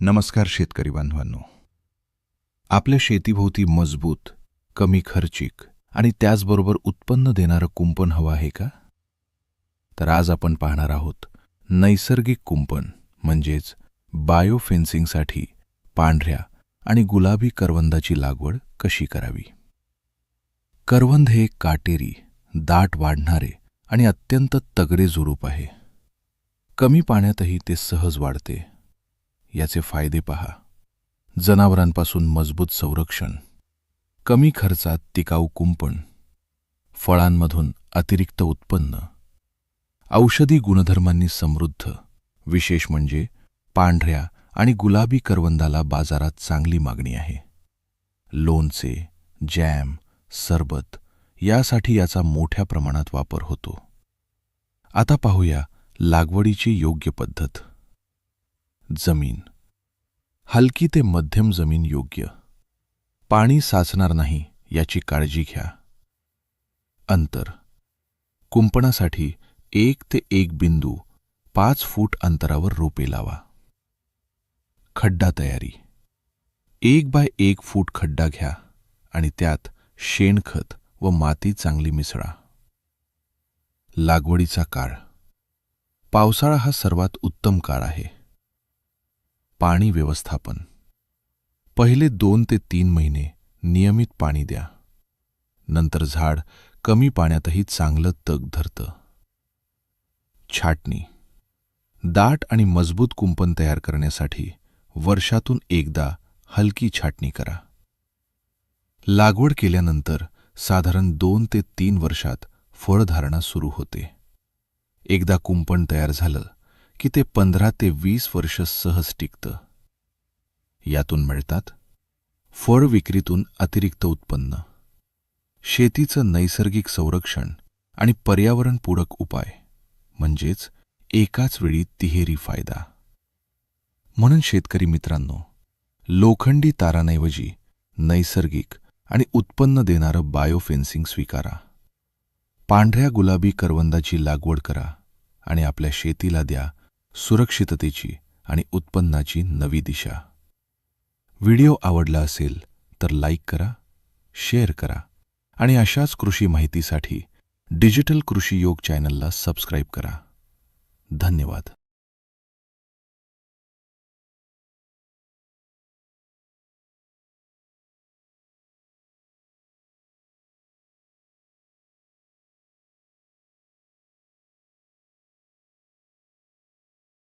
नमस्कार शेतकरी बांधवांनो. आपल्या शेतीभोवती मजबूत, कमी खर्चिक आणि त्याचबरोबर उत्पन्न देणारं कुंपण हवं आहे का? तर आज आपण पाहणार आहोत नैसर्गिक कुंपण म्हणजेच बायोफेन्सिंगसाठी पांढऱ्या आणि गुलाबी करवंदाची लागवड कशी करावी. करवंद हे काटेरी, दाट वाढणारे आणि अत्यंत तगडे झुडूप आहे. कमी पाण्यातही ते सहज वाढते. याचे फायदे पहा. जनावरांपासून मजबूत संरक्षण, कमी खर्चात टिकाऊ कुंपण, फळांमधून अतिरिक्त उत्पन्न, औषधी गुणधर्मांनी समृद्ध. विशेष म्हणजे पांढऱ्या आणि गुलाबी करवंदाला बाजारात चांगली मागणी आहे. लोणचे, जॅम, सरबत यासाठी याचा मोठ्या प्रमाणात वापर होतो. आता पाहूया लागवडीची योग्य पद्धत. जमीन हलकी ते मध्यम जमीन योग्य. पाणी साचणार नाही याची काळजी घ्या. अंतर कुंपणासाठी 1 ते 1.5 फूट अंतरावर रोपे लावा. खड्डा तयारी 1 बाय 1 फूट खड्डा घ्या आणि त्यात शेणखत व माती चांगली मिसळा. लागवडीचा काळ पावसाळा हा सर्वात उत्तम काळ आहे. पाणी व्यवस्थापन पहिले 2 ते 3 महिने नियमित पाणी द्या. नंतर झाड कमी पाण्यातही चांगलं तग धरतं. छाटणी दाट आणि मजबूत कुंपण तयार करण्यासाठी वर्षातून एकदा हलकी छाटणी करा. लागवड केल्यानंतर साधारण 2 ते 3 वर्षात फळधारणा सुरू होते. एकदा कुंपण तयार झालं की ते 15 ते 20 वर्ष सहज टिकतं. यातून मिळतात फळ विक्रीतून अतिरिक्त उत्पन्न, शेतीचं नैसर्गिक संरक्षण आणि पर्यावरणपूरक उपाय, म्हणजेच एकाच वेळी तिहेरी फायदा. म्हणून शेतकरी मित्रांनो, लोखंडी तारांऐवजी नैसर्गिक आणि उत्पन्न देणारं बायोफेन्सिंग स्वीकारा. पांढऱ्या गुलाबी करवंदाची लागवड करा आणि आपल्या शेतीला द्या सुरक्षिततेची आणि उत्पन्नाची नवी दिशा. व्हिडिओ आवडला असेल तर लाईक करा, शेअर करा आणि अशाच कृषी माहितीसाठी डिजिटल कृषी योग चॅनलला सबस्क्राईब करा. धन्यवाद.